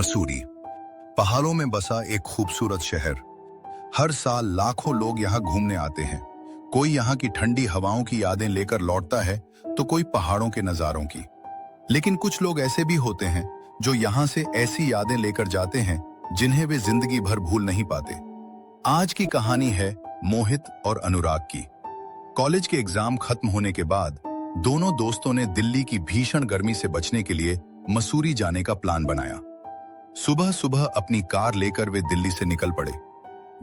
मसूरी, पहाड़ों में बसा एक खूबसूरत शहर। हर साल लाखों लोग यहाँ घूमने आते हैं। कोई यहाँ की ठंडी हवाओं की यादें लेकर लौटता है तो कोई पहाड़ों के नजारों की। लेकिन कुछ लोग ऐसे भी होते हैं जो यहाँ से ऐसी यादें लेकर जाते हैं जिन्हें वे जिंदगी भर भूल नहीं पाते। आज की कहानी है मोहित और अनुराग की। कॉलेज के एग्जाम खत्म होने के बाद दोनों दोस्तों ने दिल्ली की भीषण गर्मी से बचने के लिए मसूरी जाने का प्लान बनाया। सुबह सुबह अपनी कार लेकर वे दिल्ली से निकल पड़े।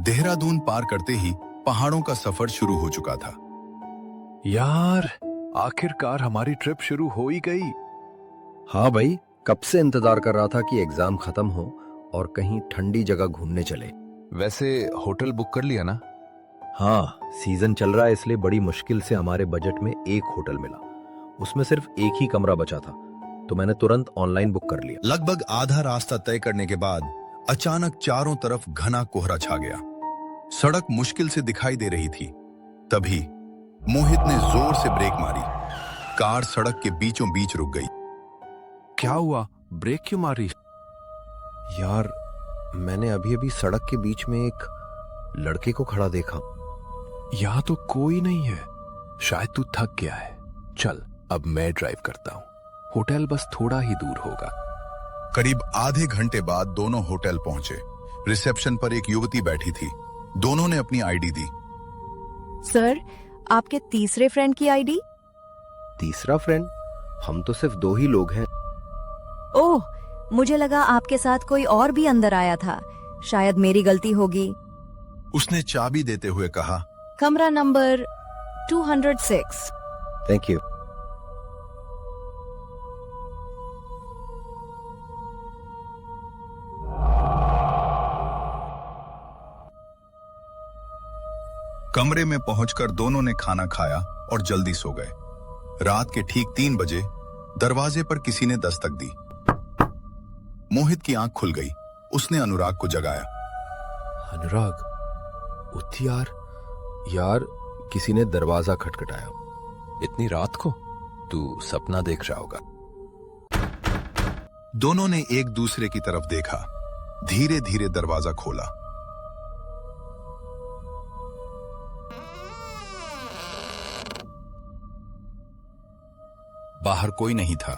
देहरादून पार करते ही पहाड़ों का सफर शुरू हो चुका था। यार, आखिरकार हमारी ट्रिप शुरू हो ही गई। हाँ भाई, कब से इंतजार कर रहा था कि एग्जाम खत्म हो और कहीं ठंडी जगह घूमने चले। वैसे होटल बुक कर लिया ना? हाँ, सीजन चल रहा है इसलिए बड़ी मुश्किल से हमारे बजट में एक होटल मिला। उसमें सिर्फ एक ही कमरा बचा था तो मैंने तुरंत ऑनलाइन बुक कर लिया। लगभग आधा रास्ता तय करने के बाद अचानक चारों तरफ घना कोहरा छा गया। सड़क मुश्किल से दिखाई दे रही थी। तभी मोहित ने जोर से ब्रेक मारी। कार सड़क के बीचों बीच रुक गई। क्या हुआ? ब्रेक क्यों मारी? यार, मैंने अभी अभी सड़क के बीच में एक लड़के को खड़ा देखा। यहाँ तो कोई नहीं है। शायद तू थक गया है। चल, अब मैं ड्राइव करता हूँ। होटल बस थोड़ा ही दूर होगा। करीब आधे घंटे बाद दोनों होटल पहुंचे। रिसेप्शन पर एक युवती बैठी थी। दोनों ने अपनी आईडी दी। सर, आपके तीसरे फ्रेंड की आईडी? तीसरा फ्रेंड? हम तो सिर्फ दो ही लोग हैं। ओह, मुझे लगा आपके साथ कोई और भी अंदर आया था। शायद मेरी गलती होगी। उसने चाबी देते हुए कहा, कमरा नंबर 206। Thank you. कमरे में पहुंचकर दोनों ने खाना खाया और जल्दी सो गए। रात के ठीक 3 बजे दरवाजे पर किसी ने दस्तक दी। मोहित की आंख खुल गई। उसने अनुराग को जगाया। अनुराग, उठ यार। यार, किसी ने दरवाजा खटखटाया। इतनी रात को? तू सपना देख रहा होगा। दोनों ने एक दूसरे की तरफ देखा। धीरे धीरे दरवाजा खोला। बाहर कोई नहीं था,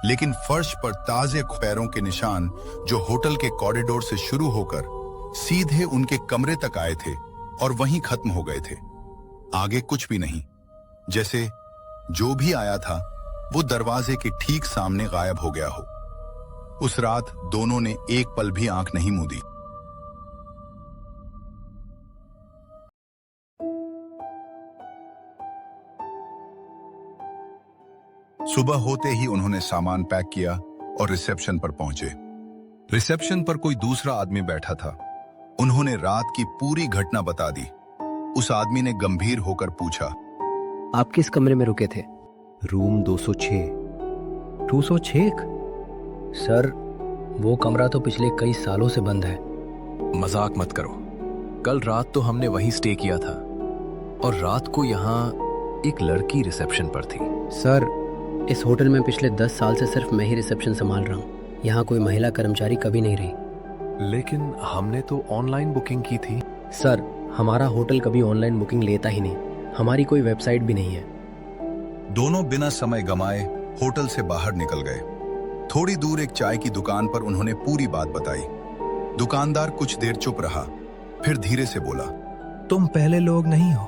लेकिन फर्श पर ताजे पैरों के निशान जो होटल के कॉरिडोर से शुरू होकर सीधे उनके कमरे तक आए थे और वहीं खत्म हो गए थे। आगे कुछ भी नहीं। जैसे जो भी आया था वो दरवाजे के ठीक सामने गायब हो गया हो। उस रात दोनों ने एक पल भी आंख नहीं मूंदी। सुबह होते ही उन्होंने सामान पैक किया और रिसेप्शन पर पहुंचे। रिसेप्शन पर कोई दूसरा आदमी बैठा था। उन्होंने रात की पूरी घटना बता दी। उस आदमी ने गंभीर होकर पूछा, आप किस कमरे में रुके थे? रूम 206। 206? सर, वो कमरा तो पिछले कई सालों से बंद है। मजाक मत करो। कल रात तो हमने वहीं स्टे किया था और रात को यहाँ एक लड़की रिसेप्शन पर थी। सर, इस होटल में पिछले 10 साल से सिर्फ मैं ही रिसेप्शन संभाल रहा हूँ। यहाँ कोई महिला कर्मचारी कभी नहीं रही। लेकिन हमने तो ऑनलाइन बुकिंग की थी। सर, हमारा होटल कभी ऑनलाइन बुकिंग लेता ही नहीं। हमारी कोई वेबसाइट भी नहीं है। दोनों बिना समय गंवाए होटल से बाहर निकल गए। थोड़ी दूर एक चाय की दुकान पर उन्होंने पूरी बात बताई। दुकानदार कुछ देर चुप रहा, फिर धीरे से बोला, तुम पहले लोग नहीं हो।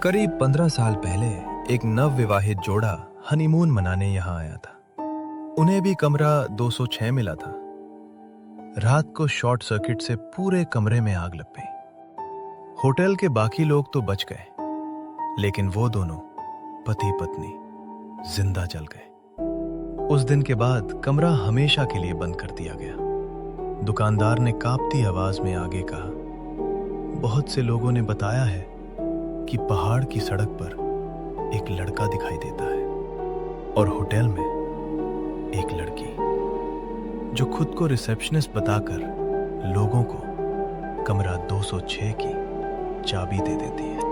करीब 15 साल पहले एक नवविवाहित जोड़ा हनीमून मनाने यहाँ आया था। उन्हें भी कमरा 206 मिला था। रात को शॉर्ट सर्किट से पूरे कमरे में आग लग गई। होटल के बाकी लोग तो बच गए, लेकिन वो दोनों पति पत्नी जिंदा जल गए। उस दिन के बाद कमरा हमेशा के लिए बंद कर दिया गया। दुकानदार ने कांपती आवाज में आगे कहा, बहुत से लोगों ने बताया है कि पहाड़ की सड़क पर एक लड़का दिखाई देता है और होटल में एक लड़की जो खुद को रिसेप्शनिस्ट बताकर लोगों को कमरा 206 की चाबी दे देती है।